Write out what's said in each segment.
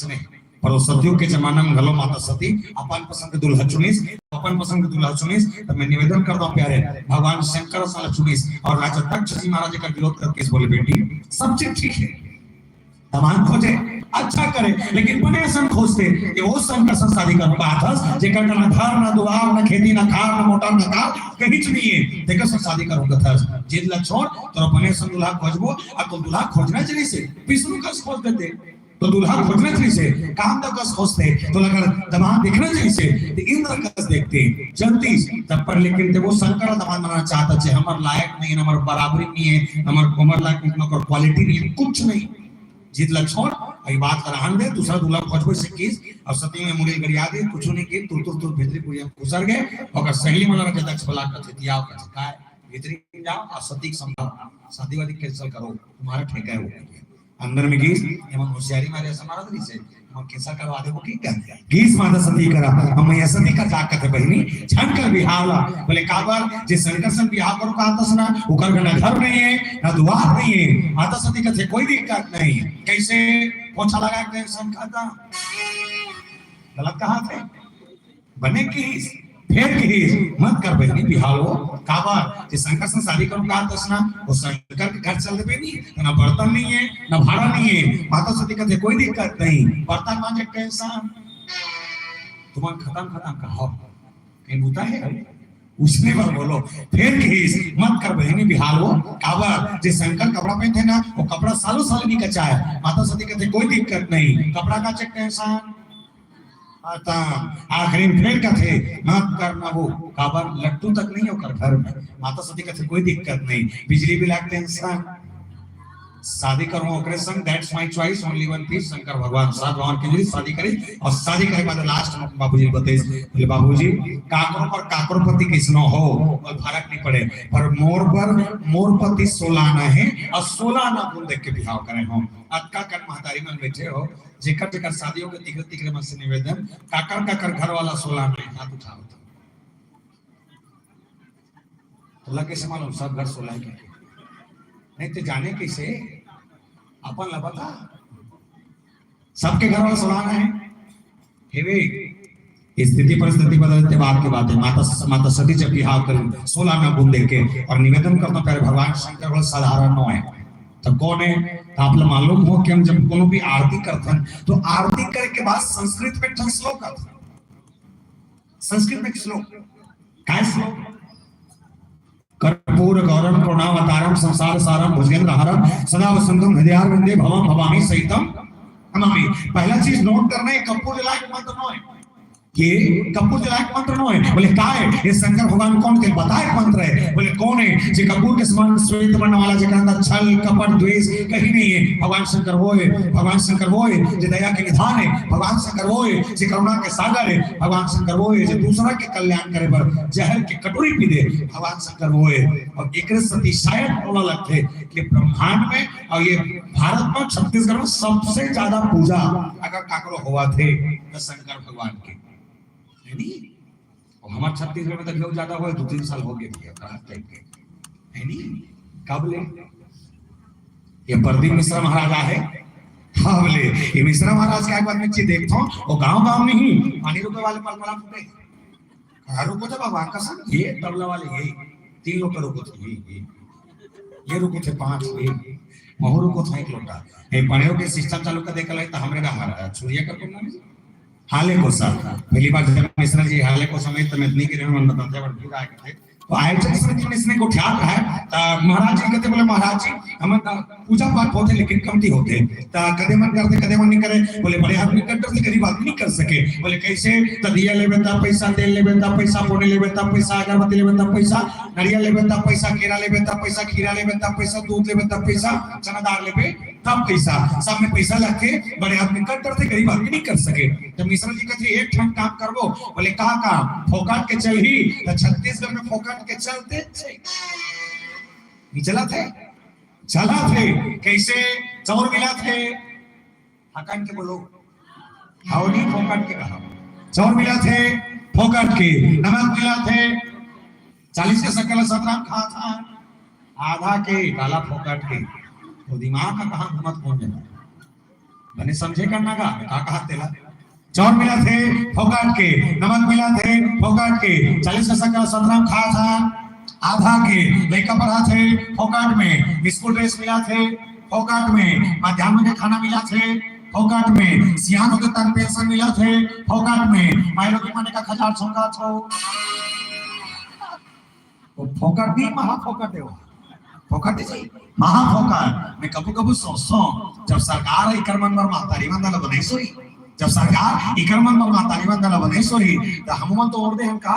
नहीं, पर सदियों के जमाना में घलो माता सती अपन पसंद के दूल्हा चुनिस, अपन पसंद के दूल्हा चुनिस। तो मैं निवेदन करता हूँ प्यारे भगवान शंकर साला चुनिस और राजा दक्ष जी महाराज का विरोध करके बोले बेटी सब चीज ठीक है, तमाम खोजे अच्छा करे, लेकिन बने सन खोजते कि वो शंकर से शादी कर पाथस जेकर ना घर ना दुआर ना खेती ना खार ना मोटर ना कार कहीं नहीं है, देखो सब शादी करूंगा था जिद ला छोड़ तो बने सन दूल्हा खोजबो और तो दूल्हा खोजना चाहिए से विष्णु का खोज देते तो दूल्हा खोजना चाहिए से काम तक कस खोजते तो लगा दमाद देखना चाहिए से इंद्र कस देखते जल्दी तब पर, लेकिन वो शंकर दमाद बनाना चाहता है हमार लायक नहीं, हमार बराबरी नहीं है, हमार उम्र लायक नहीं, क्वालिटी नहीं है, कुछ नहीं जीत ला छोड़ आई बात कराहन दे दूसरा दूल्हा खोजबो से किस और सती में मुड़ी गरिया दे कुछ नहीं के तुर भीतरी पुरिया गुजर गए और सही मन के दक्ष बला का थितियाव का काय भीतरी जाओ और सती संभाल शादी वादी कैंसिल करो तुम्हारा ठेका है वो अंदर में गीस एवं होशियारी मारे समारा नहीं से हम कैसा करवा दे वो की कर गीस माता सती करा हम ये सती का जाग करते बहिनी छन कर बिहावला बोले काबर जे शंकर सन बिहाव करो का आतस ना ओकर ना घर नहीं है ना द्वार नहीं है, माता सती का थे कोई दिक्कत नहीं, कैसे पोछा लगा के सन खाता गलत कहा थे बने की फेर की मत कर बहनी बिहावो काबर जे शंकर से शादी करो का आतस ना वो शंकर के घर चल दे नहीं ना बर्तन नहीं है ना भाड़ा नहीं है, माता सती का थे कोई दिक्कत नहीं, बर्तन मांगे कैसा तुम्हारा खत्म कहो कहीं बुता है उसने पर बोलो फिर किस मत कर बहनी बिहारो काबर जे शंकर कपड़ा पहनते ना वो कपड़ा सालों साल नहीं कचा है, माता सती कहते कोई दिक्कत नहीं, कपड़ा का चेक कैसा आता आखिरी फिर का थे मत करना वो काबर लट्टू तक नहीं होकर घर में, माता सती कहते कोई दिक्कत नहीं, बिजली बिल का टेंशन शादी करूं ओकरे संग that's my choice only one piece Shankar भगवान साथ भगवान के लिए शादी करी और शादी करे बाद लास्ट में बाबूजी बताइए बोले बाबूजी काकरो पर काकरोपति किसनो हो और फर्क नहीं पड़े पर मोर पर मोरपति 16 आना है और 16 आना गुण देख के बिहाव करें हो अक्का कर महतारी में बैठे हो जेकर जेकर शादियों के तिकरे तिकरे में से निवेदन काकर घर वाला 16 आना है हाथ उठाओ तो लगे से मालूम सब घर 16 के नहीं तो जाने कैसे अपन लपता सबके घर वाला सलाना है स्थिति परिस्थिति बदलते बात की बात है, माता सती जब बिहाव करें 16 में गुण देके और निवेदन करता पहले भगवान शंकर वाला साधारण न है तो कौन है तो आप लोग मालूम हो कि हम जब कोनो भी आरती करते हैं तो आरती करे के बाद संस्कृत में ठन श्लोक करते हैं, संस्कृत में श्लोक काय श्लोक कर्पूर गौरम करुणावतारम संसार सारम भुजगेंद्रहारम सदा वसंतम हृदयारविंदे भवम भवामी सहितम नमामि। पहला चीज नोट करना है कर्पूर जलायक मंत्र न है, ये कपूर जलायक मंत्र न है, बोले का है ये शंकर भगवान कौन के बताए मंत्र है, बोले कौन है जे कपूर के समान श्वेत वर्ण वाला जेकर अंदर छल कपट द्वेष कहीं नहीं है, भगवान शंकर वो है, भगवान शंकर वो है जे दया के निधान है, भगवान शंकर वो है जे करुणा के सागर है, भगवान शंकर वो है जे दूसरा के कल्याण करे पर जहर के कटोरी पी दे, भगवान शंकर वो है। और एक सती शायद बोला लगते कि ब्रह्मांड में और ये भारत में छत्तीसगढ़ में सबसे ज्यादा पूजा अगर काकरो हुआ थे तो शंकर भगवान की नहीं, और हमारे छत्तीसगढ़ में तो लोग ज्यादा हुए 2-3 साल हो गए टाइप के है नहीं, कब ले ये प्रदीप मिश्रा महाराजा है हाँ बोले ये मिश्रा महाराज के एक बार में देखता हूँ वो गांव नहीं पानी रुपए वाले पलपला फूटे रुको थे भगवान का संग ये तबला वाले ये 3 लोग रुको थे ये रुको थे 5 महू रुको था 1 लोटा ये पनेरो के सिस्टम चालू कर देखा तो हमरे का छुरिया कर दूंगा हाले को साथ पहली बार जब मिश्रा जी हाले को समेत तमेतनी के मन बताते हैं बड़ आए थे तो आयोजक समिति ने इसने को ख्याल रहा है महाराज जी कहते बोले महाराज जी हम पूजा पाठ होते लेकिन कमती होते कदे मन करते कदे मन नहीं करे, बोले बड़े आदमी कट्टर से गरीब आदमी नहीं कर सके, बोले कैसे तो दिया लेबे तब पैसा, तेल लेबे तब पैसा, पोने लेबे तब पैसा, अगरबत्ती लेबे तब पैसा, नारियल लेबे तब पैसा, केरा लेबे तब पैसा, खीरा लेबे तब पैसा, दूध लेबे तब पैसा, चना दाल लेबे तब पैसा, सब में पैसा लग के बड़े आदमी कट्टर से गरीब आदमी नहीं कर सके। तो मिश्रा जी कहते एक ठन काम करबो, बोले का काम फोकाट के चल ही तो छत्तीसगढ़ में फोकाट के चलते नहीं चला थे कैसे चौर मिला थे हकान के बोलो हाउडी फोकाट के कहा चौर मिला थे फोकाट के, नमक मिला थे 40 के सकल 17 खा था आधा के काला फोकाट के, तो दिमाग का कहां घुमत कौन जाना मैंने समझे करना का कहा तेला चावल मिला थे फोकाट के, नमक मिला थे फोकाट के, 40 पैसा का संतरा खा था आधा के, लड़का पढ़ा थे फोकाट में, स्कूल ड्रेस मिला थे फोकाट में, मध्याह्न के खाना मिला थे फोकाट में, सियान होते तक पेंशन मिला थे फोकाट में, मायरों के माने का खजार छोंगा छो वो फोकाट नहीं महा फोकाट है वो फोकाट है महा फोकाट। मैं कबू कबू सोचता हूँ जब सरकार इकरमन मर मातारी मंदला बनाई सोई, जब सरकार इकरमन मर मातारी मंदला बनाई सोई तो हम तो और दे हम का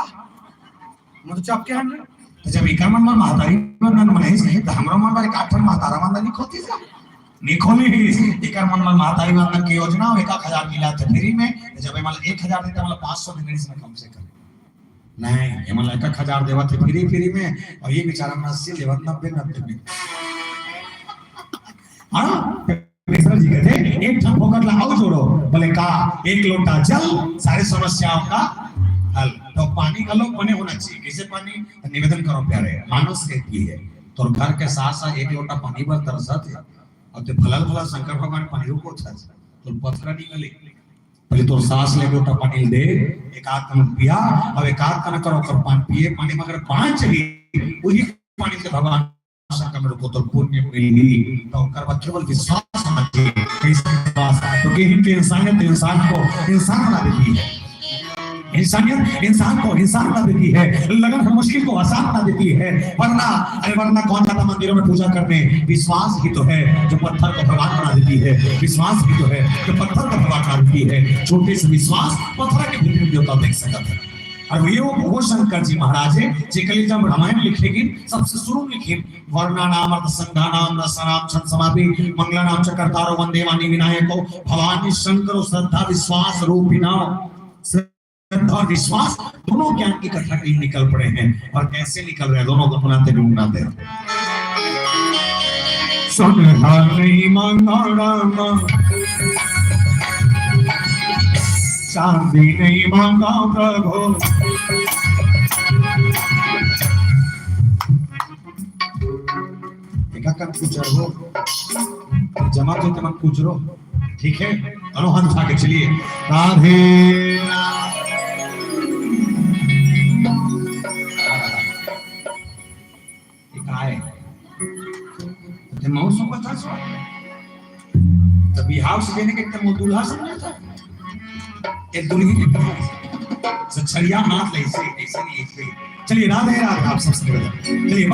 मुझे चप के हम तो जब इकरमन मर मातारी मंदला बनाई तो हमरा मन बारे काठन मातारा मंदला नहीं खोती जा नहीं खोली इकरमन मर मातारी मंदला की योजना 1000 मिला थे फ्री में, जब मतलब 1000 देता मतलब 500 दिन इसमें कम से कम नहीं ये मतलब 1000 देवा थे फ्री में और ये बेचारा 80 लेवा 90 में हाँ मिश्रा जी कहते एक ठन फोकट लगाओ जोड़ो बोले का एक लोटा जल सारी समस्याओं का हल। तो पानी का लोग बने होना चाहिए कैसे पानी निवेदन करो प्यारे मानस कहती है तो घर के साथ साथ एक लोटा पानी पर तरसा थे और ते फलल फलल शंकर भगवान पानी रुको था तो पत्थर नहीं मिले पहले तो सांस ले लोटा पानी दे एक आध कन पिया अब एक आध कन करो कर पानी पिए पानी मगर 5 चाहिए वही पानी से भगवान शंकर को तो पुण्य मिली तो कर केवल विश्वास होना चाहिए कैसे विश्वास क्योंकि इनके इंसानियत इंसान को इंसान बना देती है, इंसानियत इंसान को इंसान बना देती है, लगन हर मुश्किल को आसान बना देती है। वरना कौन जाता मंदिरों में पूजा करने, विश्वास ही तो है जो पत्थर को भगवान बना देती है, विश्वास ही तो है जो पत्थर को भगवान बना देती है। छोटे से विश्वास पत्थर के भीतर देवता देख सकता है। और ये वो शंकर जी महाराज है जिकली जब रामायण लिखेगी सबसे शुरू लिखे वर्णा नाम अर्थ संधा नाम रसनाम छंद समापि मंगला नाम च कर्तारो वंदे वाणी विनायको भवानी शंकर श्रद्धा विश्वास रूपिणा। श्रद्धा और विश्वास दोनों ज्ञान की कथा कहीं निकल पड़े हैं और कैसे निकल रहे हैं दोनों को सुनाते ढूंढाते सुनहा नहीं मांगा रामा चांदी नहीं मांगा प्रभु एकाकर पूछो जमा तो तमन पूछ रो ठीक है दोनों हाथ उठा के चलिए राधे मौसम को था तभी हाउस देने के तम दूल्हा समझा था एक दुल्ही के तरह छड़िया हाथ ले ऐसे ऐसे नहीं ऐसे चलिए राधे राधे आप सबसे चलिए 1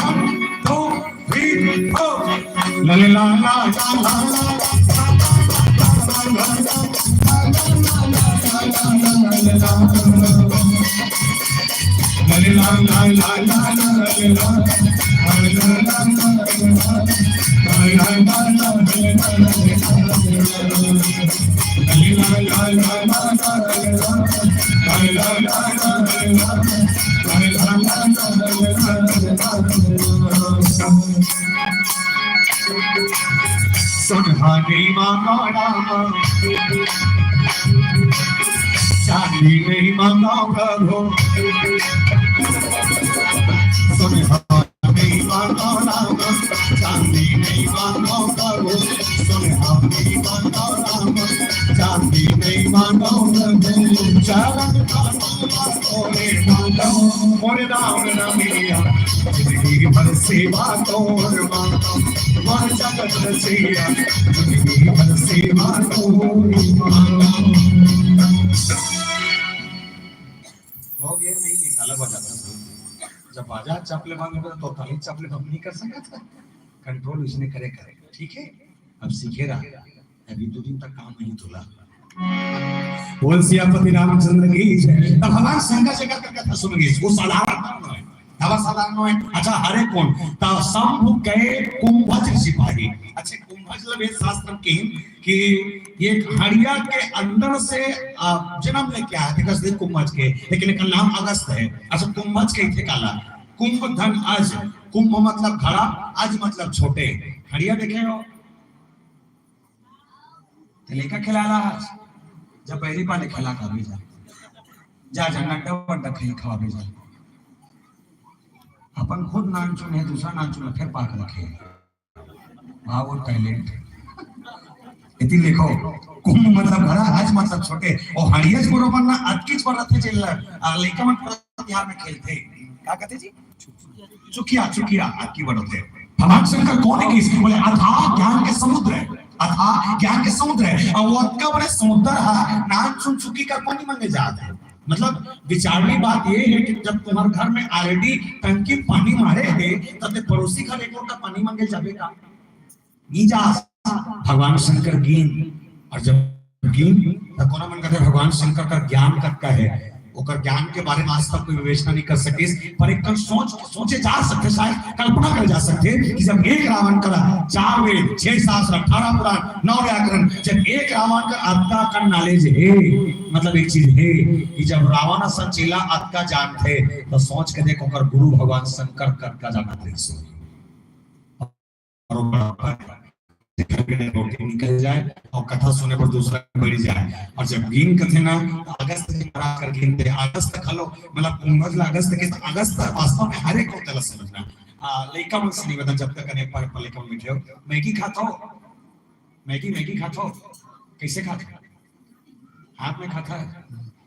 2 3 4 ला ला ला सुनहानी मांगा रामा चांदी नहीं मांगा प्रभु सुनहानी मांगा रामा चांदी नहीं मांगा प्रभु सुनहानी मांगा रामा चांदी नहीं मांगा प्रभु चरण तोरे मांगा मोरे नाम न मिलिया जिंदगी भर सेवा तोर मांगा मन जगत रसिया जिंदगी भर सेवा तोर मांगा हो गया नहीं ये काला बजाता जब बाजा चपले मांगे तो ताली चपले हम नहीं कर सकता था कंट्रोल इसने करे ठीक है अब सीखे रहा अभी 2 दिन तक काम नहीं धुला बोल सियापति रामचंद्र की जय। तब भगवान शंकर जी का कथा सुनेंगे वो साधारण है साधारण है अच्छा हरे कौन तब शंभु गए कुंभज सिपाही अच्छे कुंभज वेद शास्त्र की कि ये हड़िया के अंदर से जन्म लेके आया थे कसदे कुंभज के लेकिन इनका नाम अगस्त है। अच्छा कुंभज के थे काला कुंभ धन अज कुंभ मतलब घड़ा अज मतलब छोटे हड़िया देखे हो लेकर खिलाला जब पहली बार खिला खा भी जा नड्डा वड्डा खाई खवा भी जा अपन खुद नाम चुने दूसरा नाम चुने फिर पाक रखे वो टैलेंट इति लिखो कुंभ मतलब घड़ा, हज मतलब छोटे, और हरियज बरोबर ना अटकीच पर रथे चल लइका मन तिहार में खेलते क्या कहते जी, चुकिया चुकिया अटकी बढ़ते। भगवान शंकर कौन है कि बोले अथाह ज्ञान के समुद्र है, अथाह ज्ञान के समुद्र है, और वो अटका बड़े समुद्र है नान सुन चुकी का पानी मांगे जाते हैं। मतलब विचारनी बात ये है कि जब तुम्हारे घर में ऑलरेडी टंकी पानी मारे है तब ते पड़ोसी घर एक लोटा पानी मांगे जाबे का नहीं जा। भगवान शंकर गिन, और जब गिन तो कोना मन कहते भगवान शंकर का ज्ञान का है, ओकर ज्ञान के बारे में आज तक कोई विवेचना नहीं कर सके, पर एक सोचे जा सकते, शायद कल्पना कर जा सकते कि जब एक रावण का 4 वेद 6 शास्त्र 18 पुराण 9 व्याकरण, जब एक रावण का अत्ता का नॉलेज है, मतलब एक चीज है कि जब रावण संचेला अत्ता जानते तो सोच के देखो ओकर गुरु भगवान शंकर का जानत रही रोटी निकल जाए और कथा सुने पर दूसरा बढ़ जाए। और जब गिन कथे ना तो अगस्त के करा कर गिनते अगस्त खलो मतलब कुंभ अगस्त के अगस्त वास्तव में हर एक को तला समझना। लइका मन से निवेदन जब तक अनेक पर लइका मन बैठे हो मैगी खाते हो, मैगी खाते हो कैसे खाते हो, हाथ में खाता है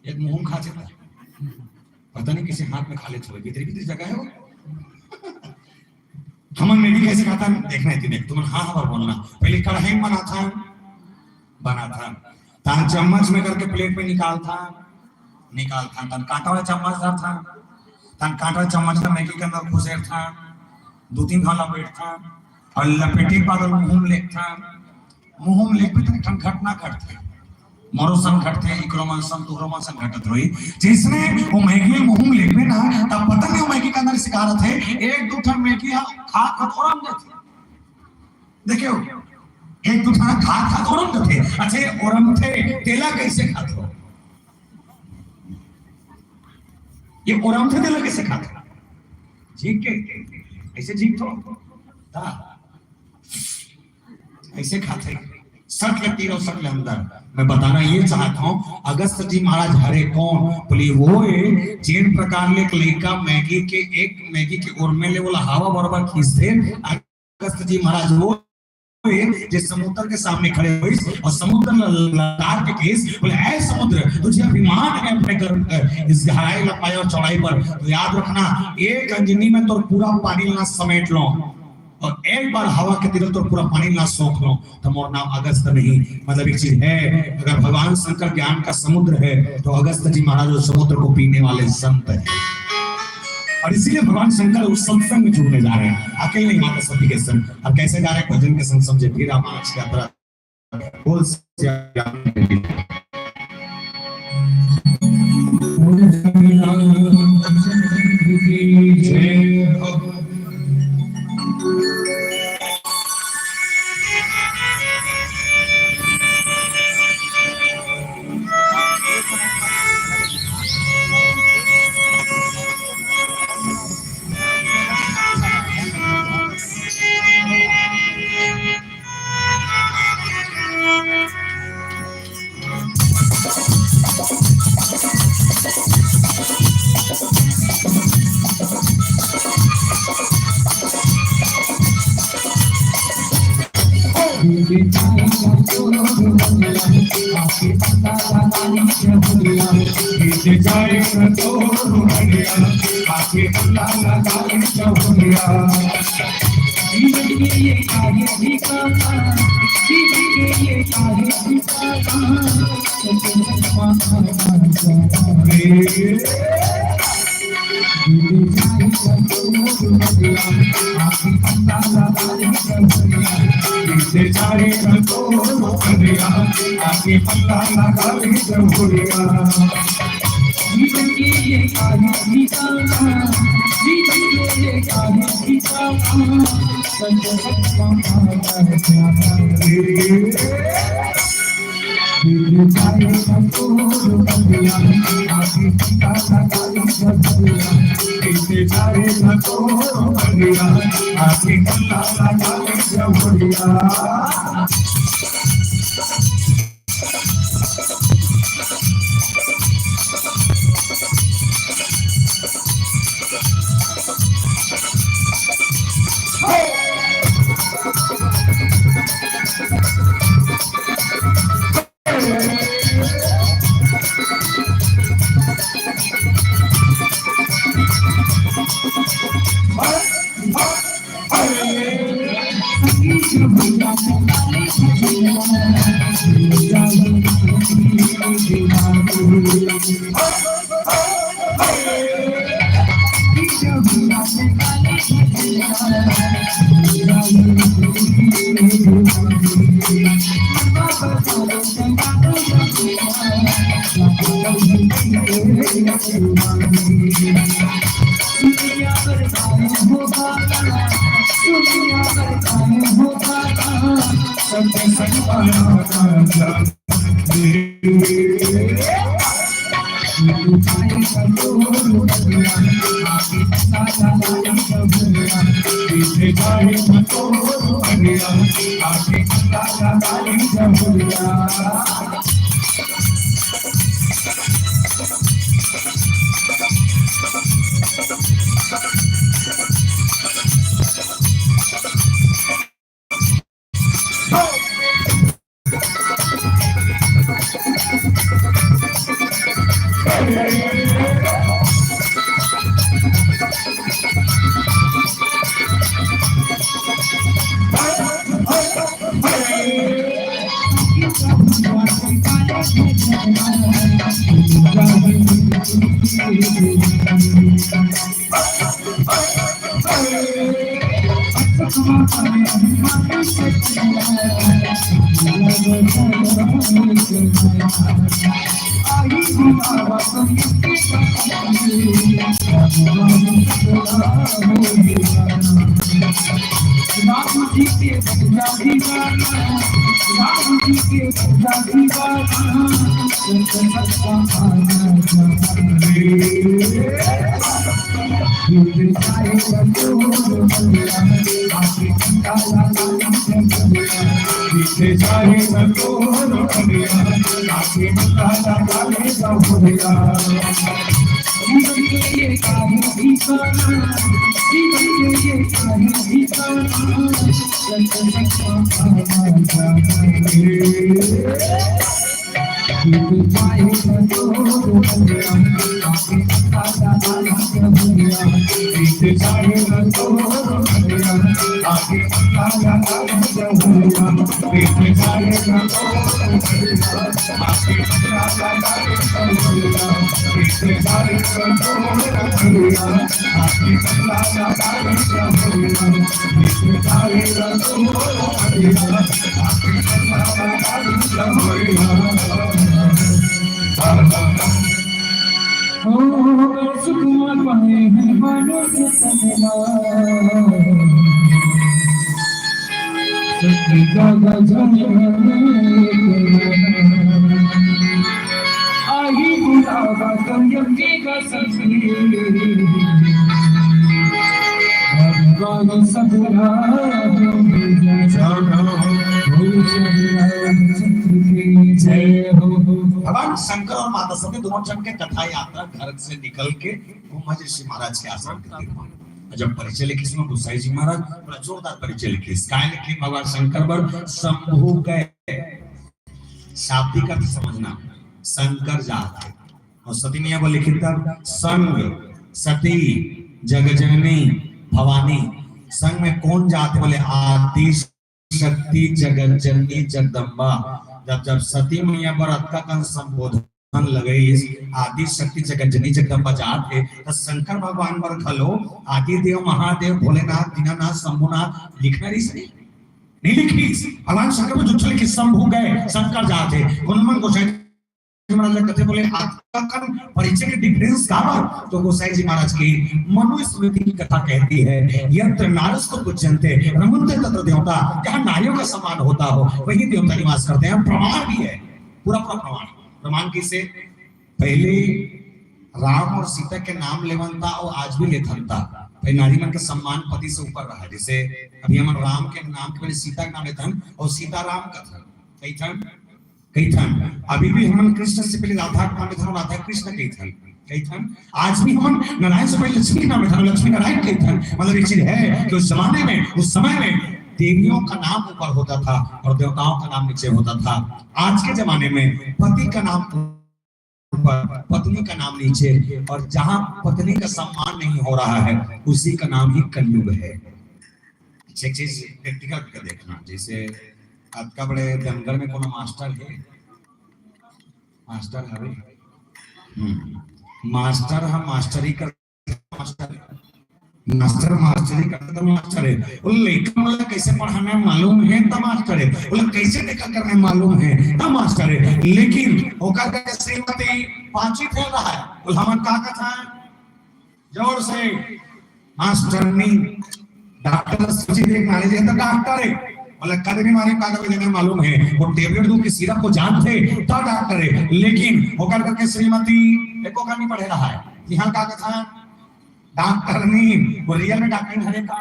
एक मुंह खाते था पता नहीं किसी हाथ में खा लेते हो भीतरी जगह है वो हम मैगी कैसे खाता है देखना है देख तुम हाँ हाँ बोलना। पहले कढ़ाई में बना था तान चम्मच में करके प्लेट में निकालता तान कांटा वाला चम्मच था तान कांटा वाला चम्मच का मैगी के अंदर घुसेर था 2-3 घंटा बैठता और लपेटे पागल मुंह लेता मुंह में लेपे तो घटना घटते मोरो संग घटते इक्रोमन संग तुक्रोमन संग घटत रही जिसने वो मैगी मुंह में लेपे ना तब पता नहीं वो मैगी के अंदर सिखारा थे 1-2 ठन मैगी खा खतोरम जाते देखियो 1-2 ठन खा खतोरम जाते। अच्छा ये ओरम थे तेला कैसे खाते हो, ये ओरम थे तेला कैसे खाते झीक के ऐसे झीक तो ऐसे खाते सट लगती रहो सट अंदर। मैं बताना ये चाहता हूँ अगस्त जी महाराज हरे कौन बोले वो है जिन प्रकार ले लेका मैगी के ओर में ले बोला हवा बराबर खींचते अगस्त जी महाराज वो जिस समुद्र के सामने खड़े हुए और समुद्र ललकार के केस बोले ऐ समुद्र तुझे अभिमान है अपने घर इस गहराई लंबाई और चौड़ाई पर तो याद रखना एक अंजनी में तो पूरा पानी ना समेट लो और एक बार हवा के तिरल तो पूरा पानी ना सोख लो तो मोर नाम अगस्त नहीं। मतलब एक चीज है अगर भगवान शंकर ज्ञान का समुद्र है तो अगस्त जी महाराज उस समुद्र को पीने वाले संत है और इसीलिए भगवान शंकर उस सत्संग में जुड़ने जा रहे हैं अकेले नहीं माता सती के संग। अब कैसे जा रहे हैं भजन के संग समझे फिर आप आज की यात्रा बोल भगवान शंकर और माता सती दोनों जन के कथा यात्रा घर से निकल के ब्रह्मा जी महाराज के आश्रम के तीर जब परिचय लिखी इसमें गोसाई जी महाराज बड़ा जोरदार परिचय लिखी काय लिखी भगवान शंकर बर शंभु गए शाब्दिक अर्थ समझना शंकर जाते और सती मैया बोले लिखी तब संग सती जगजननी भवानी संग में कौन जाते बोले आदि शक्ति जगत जननी जगदम्बा जब जब सती मैया व्रत का कन संबोधन लगे आदि शक्ति जगत जननी जगदम्बा जाते तो शंकर भगवान बर खलो आदि देव महादेव भोलेनाथ दीनानाथ शंभुनाथ लिखना रही नहीं लिखी भगवान शंकर को जो लिखी शंभु गए शंकर जाते हनुमान गोसाई महाराज कहते बोले आपका कर्म परिचय के डिफरेंस का तो गोसाई जी महाराज की मनुस्मृति की कथा कहती है यत्र नारस्तु पूज्यन्ते रमन्ते तत्र देवता जहां नारियों का सम्मान होता हो वही देवता निवास करते हैं प्रमाण भी है पूरा प्रमाण किसे पहले राम और सीता के नाम लेवन था और आज भी लेथन था भाई नारी मन का सम्मान पति से ऊपर रहा जैसे अभी हम राम के नाम के पहले सीता का नाम लेथन और सीता राम का था कई था अभी भी हम कृष्ण से पहले राधा का नाम लेथन राधा कृष्ण कई था आज भी हम नारायण से पहले लक्ष्मी नाम लेथन लक्ष्मी नारायण कई था मतलब एक चीज है कि उस जमाने में उस समय में देवियों का नाम ऊपर होता था और देवताओं का नाम नीचे होता था आज के जमाने में पति का नाम ऊपर पत्नी का नाम नीचे और जहां पत्नी का सम्मान नहीं हो रहा है उसी का नाम ही कलयुग है एक चीज प्रैक्टिकल करके देखना, जैसे आज का बड़े दंगल में कोनो मास्टर है, मास्टर है, मास्टर हम मास्टरी कर, मास्टर मास्टर मास्टरी करता तो मास्टर है, वो लेकिन मतलब कैसे पढ़ाना मालूम है तो मास्टर है, वो कैसे देखा करना मालूम है तो मास्टर है। लेकिन होकर के श्रीमती पांचवी फेल रहा है, बोल हमन का कथा जोर से मास्टरनी डॉक्टर सोची देख नाले जे तो डॉक्टर है, बोले कद भी मारे कागज देने मालूम है, वो टेबलेट दूं कि सिरप को जानते तो डॉक्टर है। लेकिन होकर के श्रीमती एको का नहीं पढ़े रहा है, यहाँ का कथा डॉक्टर नहीं, वो रियल में डॉक्टर हरे का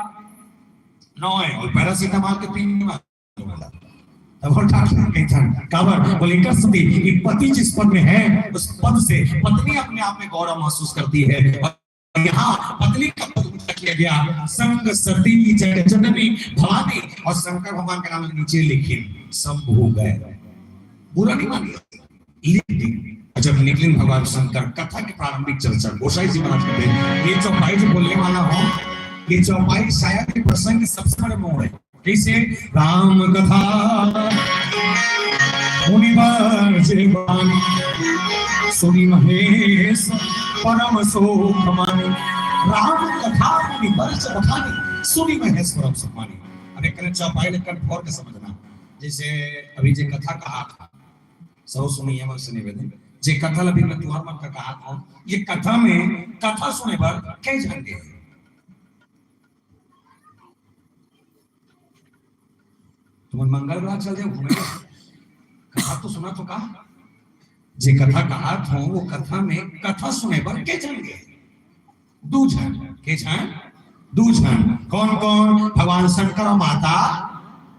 नो है, और पैरासीटामोल के पीने वाला तब वो डॉक्टर कहता काबर बोले कर सती कि पति जिस पद में है उस पद से पत्नी अपने आप में गौरव महसूस करती है। और यहाँ पत्नी का पद ऊंचा किया गया, संग सती जननी भवानी, और शंकर भगवान के नाम नीचे लेकिन शंभु गए, बुरा नहीं मानिए। लेकिन जब निकलिन भगवान शंकर कथा की प्रारंभिक चर्चा गोसाई जी महाराज कहते हैं, ये चौपाई जो बोलने वाला हो, ये चौपाई शायद के प्रसंग सबसे बड़े मोड़ है। कैसे राम कथा मुनिवर जीवानी सुनी महेश परम सुख मानी, राम कथा मुनिवर जीवानी सुनी महेश परम सुख मानी। अब एक चौपाई लेकर और के समझना, जैसे अभी जो कथा कहा था सब सुनिए मन से निवेदन, जे कथा लभी में तुहार मन का कहा था, ये कथा में कथा सुने पर कई झंडे हैं, तुम मंगल ग्रह चल जाओ घूमे, कथा तो सुना तो कहा, जे कथा कहा था वो कथा में कथा सुने पर के झंडे दू झन के झन दू झन कौन कौन, भगवान शंकर और माता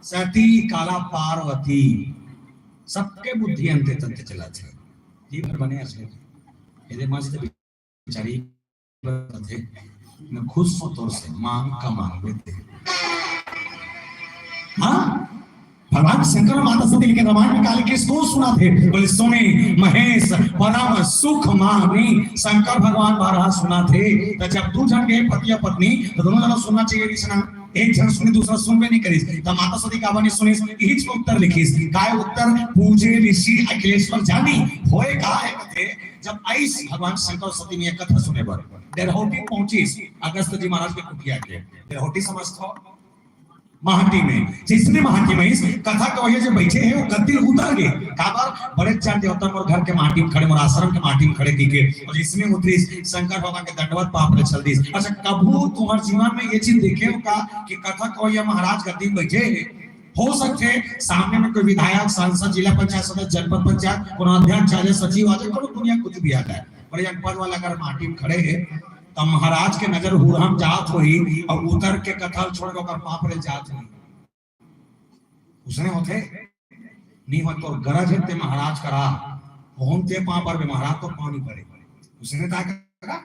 सती काला पार्वती, सबके बुद्धि अंते तंते चला थे जी भर बने असले ये मस्त बेचारी थे न खुद सो तौर से मांग का मांगते थे। हाँ भगवान शंकर और माता सती के रामायण में काली किसको सुना थे, बोले सुने महेश परम सुख मानी, शंकर भगवान बारहा सुना थे। तो जब दो जन गए पति और पत्नी तो दोनों जन सुनना चाहिए रिश्ना, एक जन सुनी दूसरा सुनबे नहीं करिस, तो माता सती का बनी सुनिस यही उत्तर लिखिस, काय उत्तर पूजे ऋषि अखिलेश्वर जानी होए का है कथे। जब आइस भगवान शंकर और सती ने कथा सुने पर देरहोटी पहुंचिस अगस्त जी महाराज के कुटिया के, देरहोटी समझतो महाटी में, जिसने महाटी में इस कथा कवैया जो बैठे हैं वो गद्दी उतर गए, काबर बड़े चार देवता और घर के माटी में खड़े और आश्रम के माटी में खड़े की और इसमें उतरी शंकर भगवान के दंडवत पाप ने चल दी। अच्छा कबू तुम्हारे जीवन में ये चीज देखे हो का कि कथा कवैया महाराज गद्दी में बैठे हो सकते सामने में कोई विधायक सांसद जिला पंचायत सदस्य जनपद पंचायत अध्यक्ष आचार्य सचिव आचार्य करो दुनिया कुछ भी आता है, बड़े अनपढ़ वाला अगर माटी में खड़े है तब महाराज के नजर हुरहम जात हुई और उतर के कथा छोड़ कर पाप रे जात हुई, उसने होते नहीं हो तो गरज है ते महाराज करा होते पाप पर महाराज तो पानी पड़े, उसने क्या करा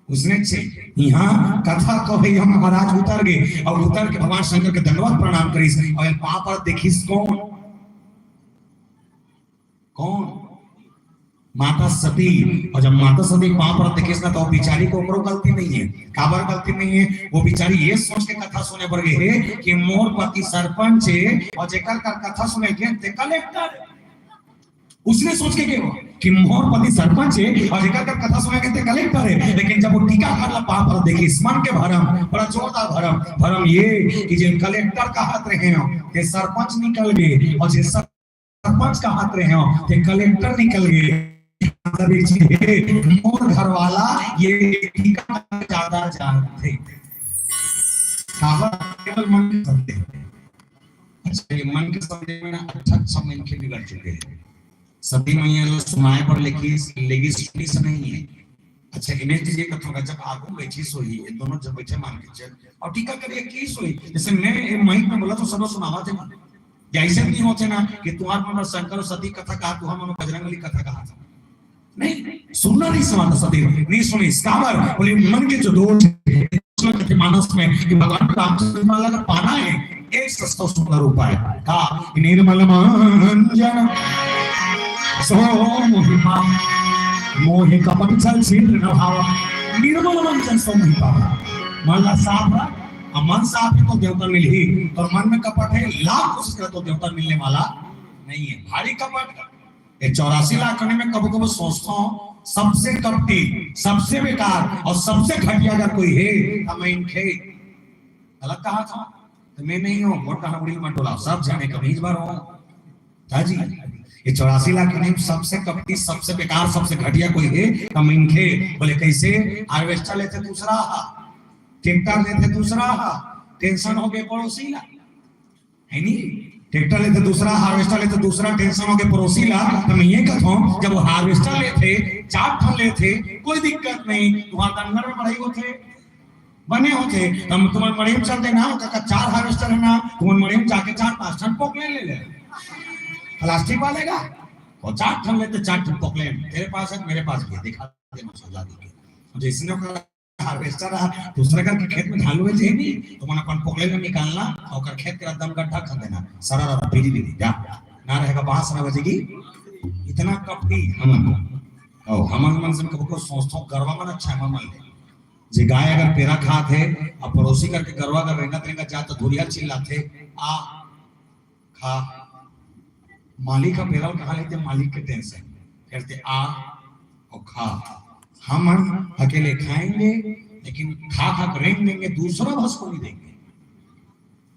उसने से यहाँ कथा को है हम महाराज उतर गए और उतर के भगवान शंकर के दंडवत प्रणाम करिस और पाप पर देखिस कौन कौन माता सती। और जब माता सती पाप पर देखिस ना तो बेचारी को उम्र गलती नहीं है, काबर गलती नहीं है, वो बेचारी ये सोच के कथा सुने पर गए है कि मोर पति सरपंच है और जेकर का कथा सुने के ते कलेक्टर, उसने सोच के गए कि मोर पति सरपंच है और जेकर का कथा सुने के ते कलेक्टर है। लेकिन जब वो टीका करला पाप पर देखिस मन के भरम बड़ा जोरदार भरम भरम ये कि जे कलेक्टर का हाथ रहे हो ते सरपंच निकल गए और जे सरपंच का हाथ रहे हो ते कलेक्टर निकल गए। मोर घर वाला ये टीका ज्यादा जानते केवल मन के समझे, अच्छा मन के समझे में अच्छा समय के बिगड़ चुके हैं। सती मैया सुनाए पर लेगी सुनी से नहीं है। अच्छा इमेज दीजिए कथों जब आगू बैठी सोई ये दोनों जब बैठे मान के चल और टीका करिए की सोई, जैसे मैं माइक में बोला तो सब सुनावा थे मन, ऐसे नहीं होते ना कि तुम्हारे मन शंकर और सती कथा कहा तुम्हारे मन बजरंगबली कथा कहा था, नहीं सुनना नहीं समाता सती नहीं सुनी काबर बोले मन के जो दोष है मानस में कि भगवान रामचंद्र का पाना है एक सस्ता सुंदर उपाय का निर्मल मंजन सो मोहिमा मोहि कपट चल छिन्न भाव निर्मल मंजन सो मोहि पावा मला साफ और मन साफ है तो देवता मिल ही, और मन में कपट है, लाख कोशिश करे तो देवता मिलने वाला नहीं है। भारी कपट। ये 84 लाख करने में कभी कभी सोचता हूँ सबसे कपटी, सबसे बेकार और सबसे घटिया अगर कोई है तो मैं इनके गलत कहा था तो मैं नहीं हूँ, वोट कहा उड़ी मंडोला सब जाने कमीज बार हूँ जी। ये 84 लाख के सबसे कपटी, सबसे बेकार, सबसे घटिया कोई है तो मैं इनके बोले कैसे हार्वेस्टर लेते दूसरा, ट्रैक्टर लेते दूसरा, टेंशन हो गए पड़ोसी ला है नहीं, ट्रैक्टर लेते दूसरा, हार्वेस्टर लेते दूसरा, टेंशन हो गए पड़ोसी ला। तो मैं ये कहता हूँ जब वो हार्वेस्टर लेते 4 टन लेते कोई दिक्कत नहीं, तुम्हारा दंगर में बढ़ाई होते बने होते, हम तुम्हारे मरीम चलते ना का 4 हार्वेस्टर है ना, तुम्हारे मरीम जाके 4-5 टन पोकले ले ले प्लास्टिक वाले का, और 4 टन लेते 4 टन पोकले तेरे पास है मेरे पास भी दिखा दे सजा दी के जैसे का हार्वेस्टर दूसरे का खेत में ढालू है नहीं, तो मन अपन पोकले में निकालना और खेत के दम गड्ढा कर देना, सारा रात बिजली बिजली जा ना रहेगा, बांस ना बजेगी। इतना कपटी हम मन से कब सोचता हूँ गरवा मन अच्छा है मन जे गाय अगर पेरा खात है और पड़ोसी करके गरवा अगर रेंगा तेंगा जात तो धुरिया चिल्लाते आ खा, मालिक का पेरा कहा लेते मालिक के टेंशन कहते आ और खा, हम अकेले खाएंगे लेकिन खा खा कर रेंग देंगे, दूसरा भस को नहीं देंगे।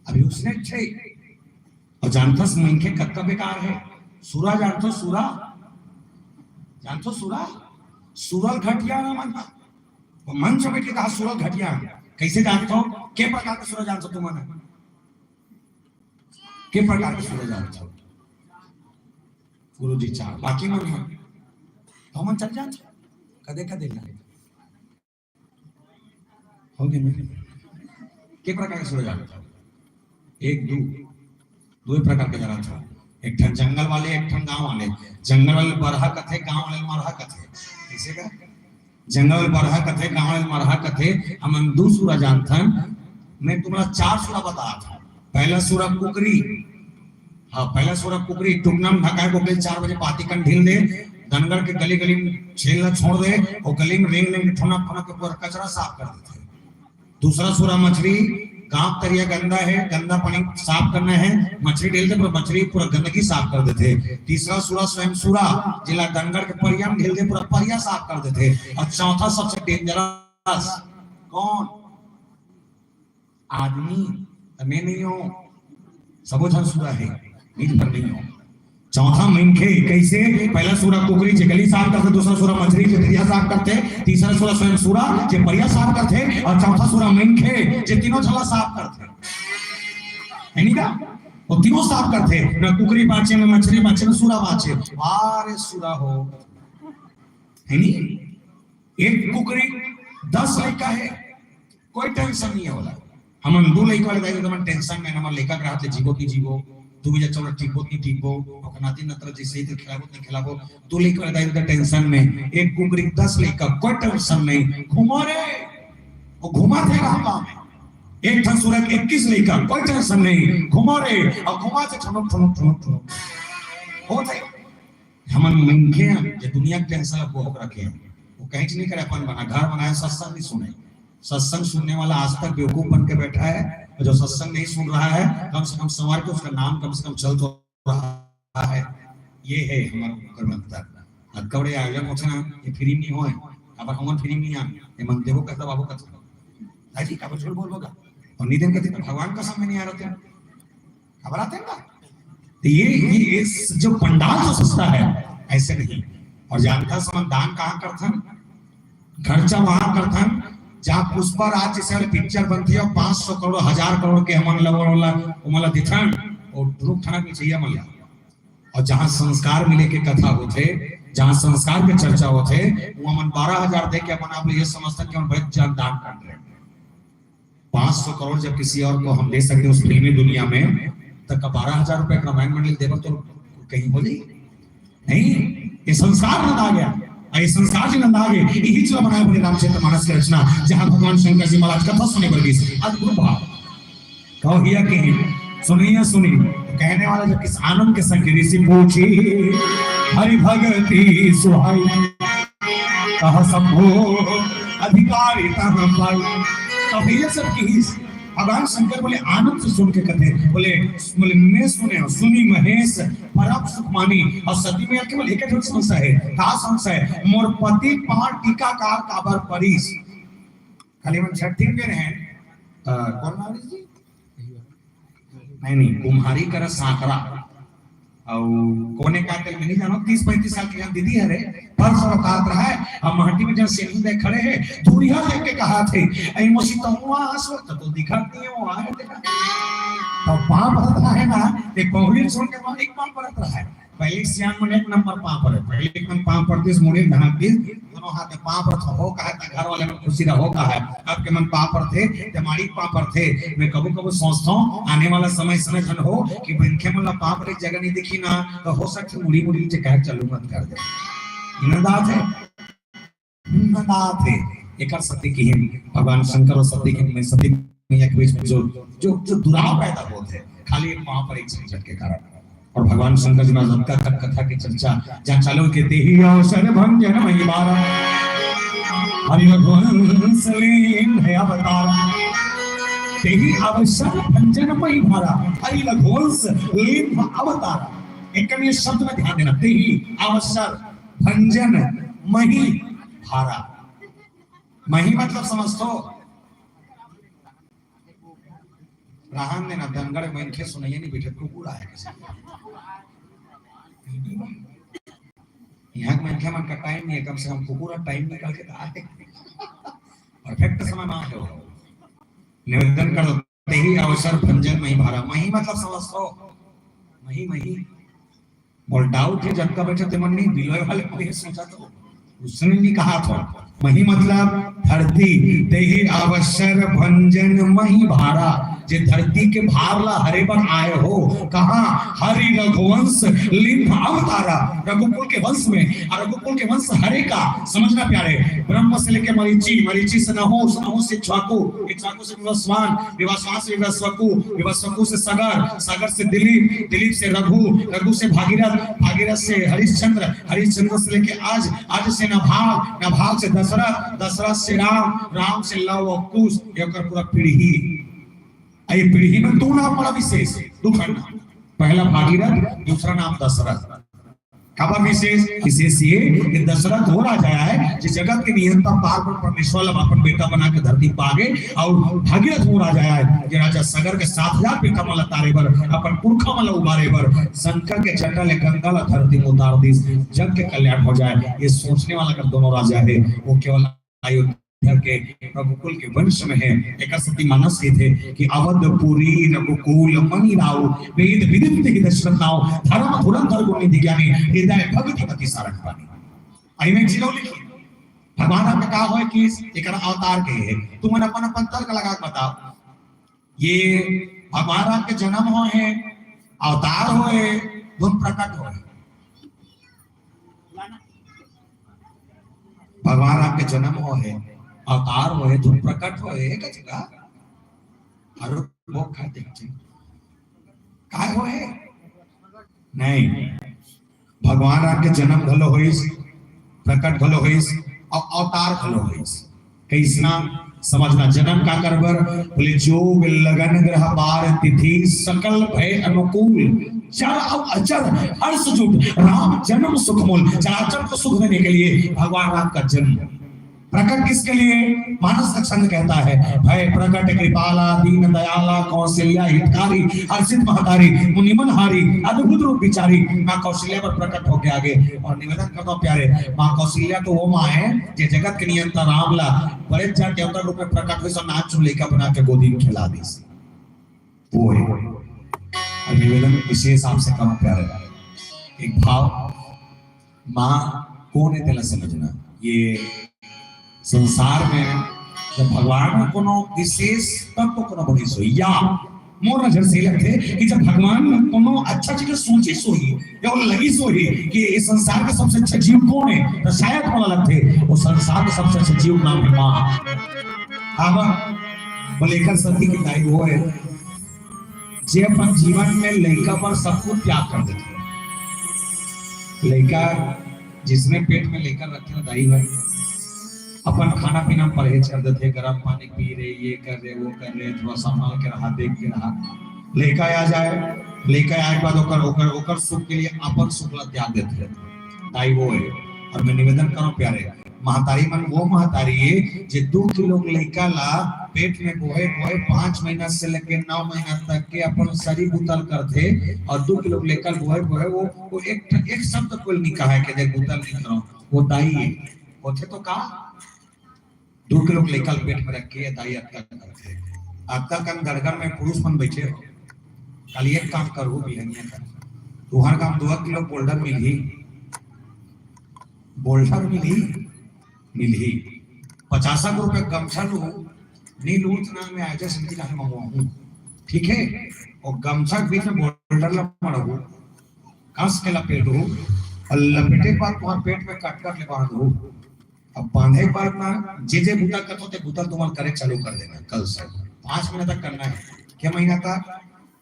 अभी उसने थे और जानता मंखे कत्ता बेकार है, सूरा जानतो सूरा, जानतो सूरा, सूरल घटिया ना मानता मन से बैठ के कहा सूरज घटिया, कैसे जानते हो के प्रकार का सूरज जानते हो तुम के प्रकार का सूरज जानते हो गुरु जी चार बाकी मन तो मन चल जाते कदे कदे हो गए मेरे के प्रकार का सूरज जानते हो, एक दो प्रकार के जानते हो, एक ठन जंगल वाले एक ठन गांव वाले, जंगल वाले बरहा कथे गांव वाले मरहा कथे, कैसे का जंगल बरहा कथे गांव मरहा कथे हम दो सूरा जानता मैं तुम्हारा 4 सूरा बताया था। पहला सूरा कुकरी, हाँ पहला सूरा कुकरी टुकनम ढकाए को 4 बजे पाती कन ढील दे, धनगढ़ के गली गली में छेलना छोड़ दे और गली में रेंग रेंग ठोना ठोना के पूरा कचरा साफ कर देते। दूसरा सूरा मछली, गांव तरिया गंदा है, गंदा पानी साफ करना है, मछली ढीलते पूरा मछली पूरा गंदगी साफ कर देते। तीसरा सूरा स्वयं सूरा जिला दंगड़ के परिया में ढीलते पूरा परिया साफ कर देते। और चौथा सबसे डेंजरस कौन आदमी, मैं नहीं हो सबोधन सूरा है नील पर नहीं हो। चौथा मंखे कैसे, पहला सूरा कुकरी जे गली साफ करते, दूसरा सूरा मछली जे परिया साफ करते, तीसरा सूरा स्वयं सूरा जे परिया साफ करते और चौथा सूरा मंखे जे तीनों झला साफ करते है नहीं का, वो तीनों साफ करते ना कुकरी बाचे ना मछली बाचे ना सूरा बाचे, बारे सूरा हो है नहीं। एक कुकरी 10 लड़का है कोई टेंशन नहीं होला, हम 2 लड़का वाले दाई तो टेंशन में ना लेका रहते जीवो की जीवो तू भी चलो टिको नहीं टिको नाती नत्र जैसे ही खिलाबो नहीं खिलाबो, 2 लड़का वाले दाई टेंशन में, एक कुकरी 10 लड़का कोई टेंशन नहीं, घुमा रे वो घुमा थे गांव में, एक ठन सूरज 21 लड़का कोई टेंशन नहीं, घुमा रे और घुमा से ठनक ठनक ठनक ठनक होते हमन मंखे जे दुनिया के टेंशन को होक रखे वो कहीं नहीं करे, अपन बना घर बनाया सत्संग नहीं सुने, सत्संग सुनने वाला आज तक बेवकूफ बन के बैठा है, जो सत्संग नहीं सुन रहा है कम से कम सवार के उसका नाम कम से कम चल तो रहा है। ये है हमारा कर्मंतर कबड़े आगे पूछना ये फ्री नहीं होए, अब हम फ्री नहीं आ ये मन देवो कहता बाबू कहता जी का झूठ बोलोगा और निधन कहते भगवान का सामने नहीं आ रहे खबर आते हैं ना, तो ये जो पंडाल जो सस्ता है ऐसे नहीं। और जानता समान दान कहाँ करथन, खर्चा वहां करथन जहाँ पुष्पा राज जैसे वाली पिक्चर बनती है 500 करोड़ 1000 करोड़ के हमन लगोला उमला दिथन और ध्रुव थाना में चाहिए मल्ला, और जहाँ संस्कार मिले के कथा होते, जहाँ संस्कार के चर्चा होते वो हमन 12000 दे के अपन आप ये समझते कि हम बहुत ज्यादा दान कर रहे हैं। 500 करोड़ जब किसी और को हम दे सकते उस फिल्मी दुनिया में, तक 12000 रुपए रामायण मंडल देवर तो कहीं बोली नहीं, ये संस्कार नंद आ गया, ये संस्कार जी नंद आ गए, यही चला बनाया बड़े रामचरित मानस की रचना, जहां भगवान शंकर जी महाराज कथा सुने पर भी अद्भुत भाव कहो हिया की सुनिए सुनी तो कहने वाला जब किस आनंद के संग ऋषि पूछी हरि भगति सुहाई कह संभो अधिकारी तह पाई, तो ये सब की भगवान शंकर बोले आनंद से सुन के कथे बोले बोले मैं सुने सुनी महेश परम सुख मानी। और सती में केवल एक ही समस्या है, का समस्या है मोर पति पार टीकाकार काबर परिस। खाली मन छठी में हैं कौन नारी जी नहीं कुम्हारी कर साकरा और कोने का तेल में नहीं जानो 30-35 साल की दीदी है रे पर सरोकार रहा है। हम महटी में जब सेनी दे खड़े हैं दूरिया देख के कहा थे ऐ मोसी तो हुआ हंसो तो दिखत नहीं हो आ तो पाप रहता है ना एक पहुली सुन के वहां एक पाप पड़ता है। पहले सियान में एक नंबर पाप पड़े पहले एक नंबर पाप पड़ते मुड़ी ढाक दी दोनों हाथ पाप रथ हो कहा था घर वाले में खुशी रहो का है। अब के मन पाप पर थे हमारी पाप पर थे। मैं कभी कभी सोचता हूं आने वाला समय समय धन हो कि बनखे मन पाप रे जगह नहीं दिखी ना तो हो सकते मुड़ी मुड़ी से कह चलो मत कर दे नदात है एकर सत्य की भगवान शंकर और सत्य की में सत्य मैया के बीच में जो जो जो दुराव पैदा होते हैं खाली वहां पर एक संकट के कारण। और भगवान शंकर जी महाराज का कथा की चर्चा जहां चालू के देही अवसर भंजन मही बारा हरि भगवान सलीन है अवतार देही अवसर भंजन मही बारा हरि भगवान सलीन अवतार। एक ये शब्द में ध्यान देना देही अवसर भंजन मही भारा। मही मतलब समझो राहन देना दंगड़ में खे सुनाइए नहीं बैठे को पूरा है कैसे यहाँ में खे मन का टाइम नहीं है कम से कम पूरा टाइम निकाल के आए परफेक्ट समय में हो निवेदन कर दो ही अवसर भंजन मही भारा। मही मतलब समझो मही मही बोल डाउट है जब का बैठे थे मन नहीं बिलोय वाले को सोचा तो उसने नहीं कहा था मही मतलब धरती देही अवसर भंजन मही भारा जे धरती के भार ला हरे पर आए हो कहा हरि रघुवंश लिंग अवतारा रघुकुल के वंश में और रघुकुल के वंश हरे का समझना प्यारे ब्रह्म से लेके मरीचि से नहुष से इक्ष्वाकु से विवस्वान से विवस्वकु से सागर से दिलीप से रघु से भागीरथ से हरिश्चंद्र से लेके आज से नभाग से दशरथ से राम से लव और कुश ये पूरा पीढ़ी ये पीढ़ी में दो नाम बड़ा विशेष दो खंड पहला भागीरथ दूसरा नाम दशरथ। खबर विशेष ये कि दशरथ हो राजा है जिस जगत के नियंता पार्वती परमेश्वर अपन बेटा बना के धरती पागे और भागीरथ हो राजा है जे राजा सगर के 7000 बेटा मला तारे बर अपन पुरखा मला उबारे बर शंकर के जटा ले गंगा ला धरती में उतार दी जग के कल्याण हो जाए। ये सोचने वाला कर दोनों राजा है वो केवल अयोध्या के रघुकुल के वंश में है। एक सती मानस के थे कि अवधपुरी रघुकुल मणि राव वेद विदित ही दशरथ नाव धर्म धुरंधर गुण निधि ज्ञानी हृदय भक्ति मति सारंग पानी। आई में जिलो लिखी भगवान आपने कहा हो कि एक अवतार के है तुम अपन अपन तर्क लगा बताओ ये भगवान आपके जन्म हो है अवतार हो है धुन प्रकट हो है भगवान आपके जन्म हो है अवतार हो है धुन प्रकट हो है का हर वो खाते काय हो है नहीं भगवान आपके जन्म भलो होइस प्रकट भलो होइस और अवतार भलो होइस कैसना समझना जन्म का करबर बोले जोग लगन ग्रह बार तिथि सकल भय अनुकूल चर अब अचर हर्ष जुट राम जन्म सुख मूल चराचर को सुख देने के लिए भगवान राम का जन्म। प्रकट किसके लिए मानस का छंद कहता है भय प्रकट कृपाला दीन दयाला कौशल्या हितकारी हर्षित महतारी मुनिमन हारी अद्भुत रूप विचारी मां कौशल्या पर प्रकट होके आगे और निवेदन करता हूं प्यारे मां कौशल्या तो वो मां है जे जगत के नियंता रामला बड़े जाट देवता रूप में प्रकट हुई सो नाच लेका बना के गोदी में खिला दी वो है। निवेदन विशेष आपसे कम प्यारे एक भाव मां कौन है तेला समझना ये संसार में जब भगवान को विशेष तत्व को बनी सोई या मोर नजर से लगते कि जब भगवान को अच्छा चीज सोची सोई या लगी सोई कि इस संसार का सबसे अच्छा जीव कौन है तो शायद को लगते वो संसार का सबसे अच्छा जीव नाम है मां। हाँ वो लेकर सती की दाई वो है जे अपन जीवन में लड़का पर सब कुछ त्याग कर देते लड़का जिसने पेट में लेकर रखे दाई है अपन खाना पीना में परहेज कर देते, गर्म पानी पी रहे, ये कर रहे, वो कर रहे, थोड़ा संभाल के रहा, देख के रहा। लेकर आ जाए, लेकर आए के बाद ओकर ओकर ओकर सुख के लिए अपन सुख ला त्याग देते हैं। ताई वो है। और मैं निवेदन करूं प्यारे महतारी मन, वो महतारी है जे 2 किलो लड़का ला पेट में बोए बोए 5 महीना से लेके 9 महीना तक के अपन शरीर उतल करते, और 2 किलो लेकर बोए बोए वो एक शब्द कोई नहीं कहा है कि देख उतल नहीं करो, वो दाई है होते तो का 2 किलो लेकर पेट में रख के दाई अक्का करते। अक्का कन गड़गड़ में पुरुष मन बैठे हो, कल एक काम करो बिहनिया कर, तुहर काम 2 किलो बोल्डर मिली, बोल्डर मिली 50 रुपए गमछा लू नहीं लू इतना में आज समझी का मंगवाऊं, ठीक है। और गमछा के बीच में बोल्डर ला मड़ू, कस के लपेटू, और लपेटे बाद तुम्हारे पेट में कट ले बांधू। अब बांधे के बाद ना जे बूटा करते होते बूटा तुम्हारे करे चालू कर देना कल से 5 महीने तक करना है। क्या महीना तक?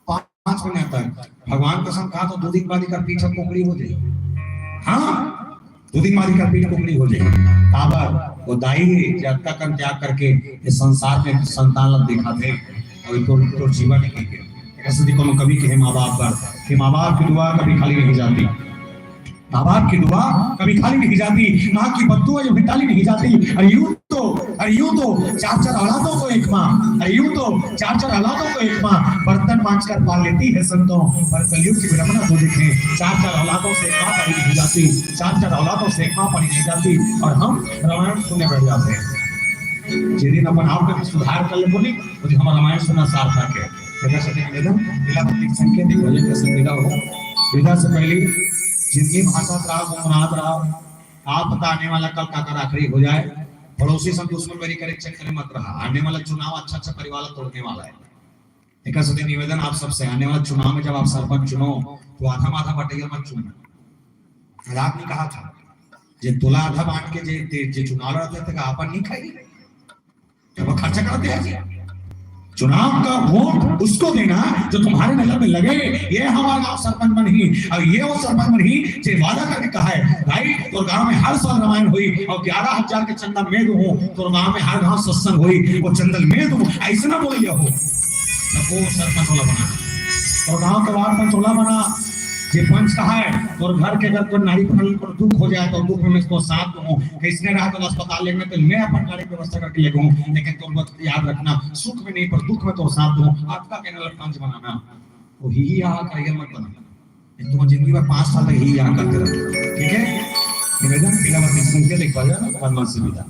5 महीने तक। भगवान कसम कहा तो 2 दिन बाद का पीठ कोकड़ी हो जाए। हाँ 2 दिन बाद का पीठ कोकड़ी हो जाए। काबर वो दाई जब तक हम त्याग करके इस संसार में संतान ला दिखा थे, और तो जीवन नहीं के ऐसे देखो हम कभी के माँ बाप पर कि माँ बाप की दुआ कभी खाली नहीं जाती, माँ बाप की दुआ कभी खाली नहीं जाती, माँ की बद्दुआ जो टाली नहीं जाती। अरे यूं तो 4 औलादों को एक माँ, अरे यूं तो 4 औलादों को एक माँ बर्तन मांझ कर पाल लेती है संतों, पर कलयुग की विडंबना तो देखें 4 औलादों से एक माँ पड़ी नहीं जाती, 4 औलादों से एक माँ पड़ी नहीं जाती, और हम रामायण सुनने बैठ जाते हैं। जिस दिन अपन आप में सुधार कर ले बोली तो हम रामायण सुनना सार्थक है। जगह से निवेदन बिना प्रतीक संकेत भजन के संविदा हो, विदा से पहले जिंदगी भाषा रहा गुमराह रहा, आप पता आने वाला कल का आखिरी हो जाए, पड़ोसी सब दुश्मन मेरी करे चक्कर मत रहा। आने वाला चुनाव अच्छा परिवार तोड़ने वाला है। एक सदी निवेदन आप सबसे, आने वाले चुनाव में जब आप सरपंच चुनो तो आधा बटेगा मत चुनना। रात ने कहा था जे तुला आधा बांट के जे चुनाव लड़ते थे आपन नहीं खाई, जब खर्चा करते हैं चुनाव का वोट उसको देना जो तुम्हारे नजर में लगे, ये हमारा गांव सरपंच बनी, और ये वो सरपंच बनी जो वादा करके कहा है भाई तो गांव में हर साल रामायण हुई, और 11,000 के चंदा मैं दूं तो गांव में हर गांव सत्संग हुई, वो चंदन मैं दूं, ऐसा ना बोलिए हो। तब वो सरपंच वाला बना, और गांव के वार्ड पंच वाला बना। ये पंच कहा है और घर के अगर कोई नारी फल पर दुख हो जाए तो दुख में इसको साथ दूं, किसने रहा तो अस्पताल लेने तो मैं अपन गाड़ी व्यवस्था करके ले जाऊं, लेकिन तुम लोग याद रखना सुख में नहीं पर दुख में तो साथ दूं। आपका कहना पंच बनाना वो ही यहाँ करियर मत बना, तुम जिंदगी में 5 साल तक ही यहाँ करते रहो, ठीक है। निवेदन पिलावती संख्या लिख पाएगा ना भगवान से विदा।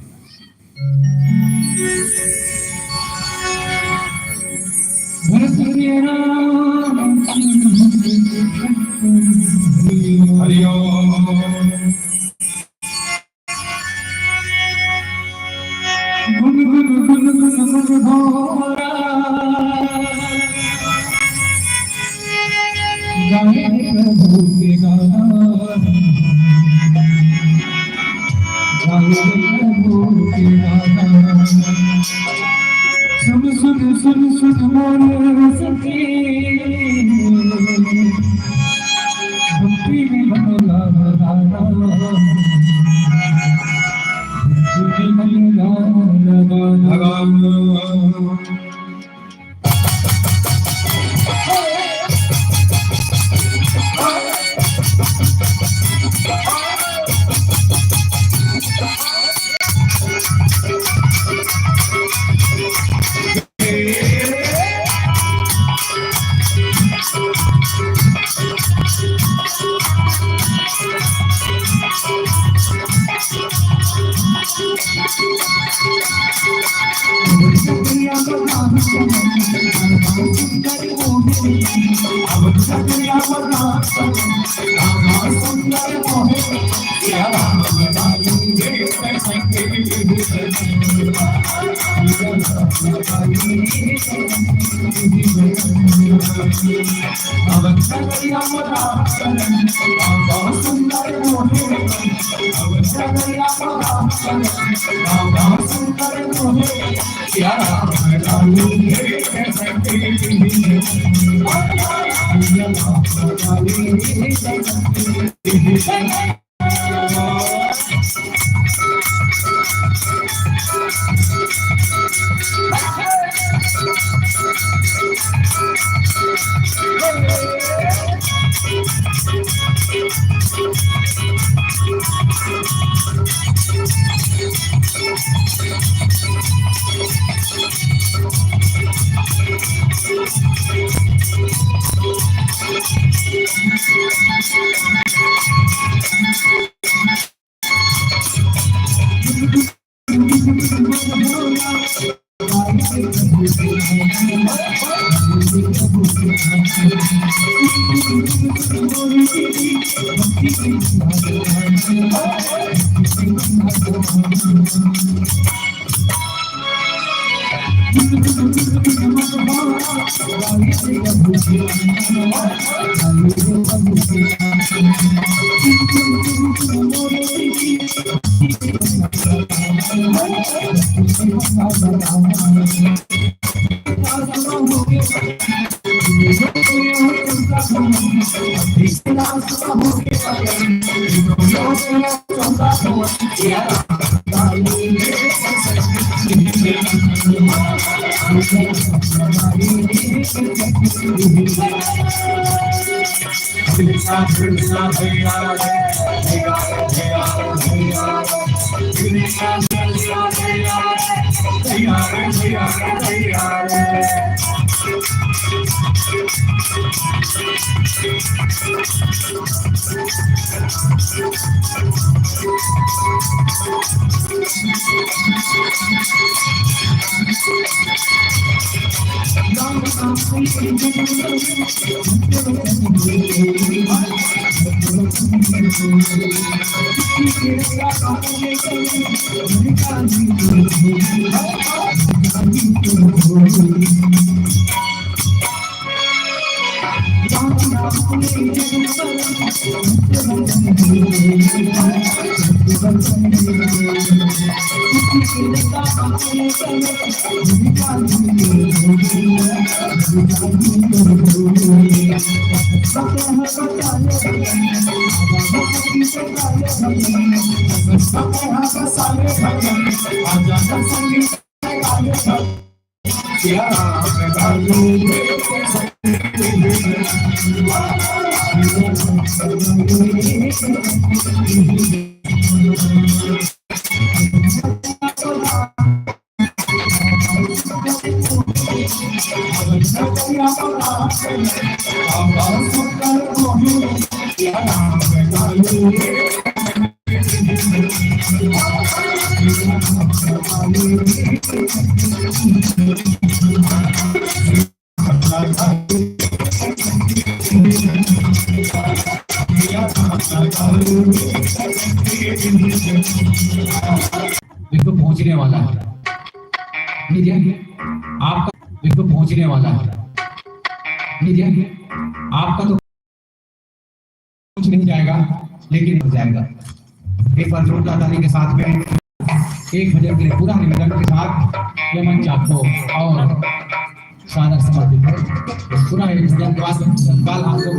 बिल्कुल पहुंचने वाला है, आपका बिल्कुल पहुंचने वाला है, आपका तो कुछ नहीं जाएगा लेकिन हो जाएगा। एक बार जोरदार ताली के साथ में एक भजन के लिए पूरा निवेदन के साथ ये मंच आपको और सादर समर्पित है। पूरा एक भजन के बाद आपको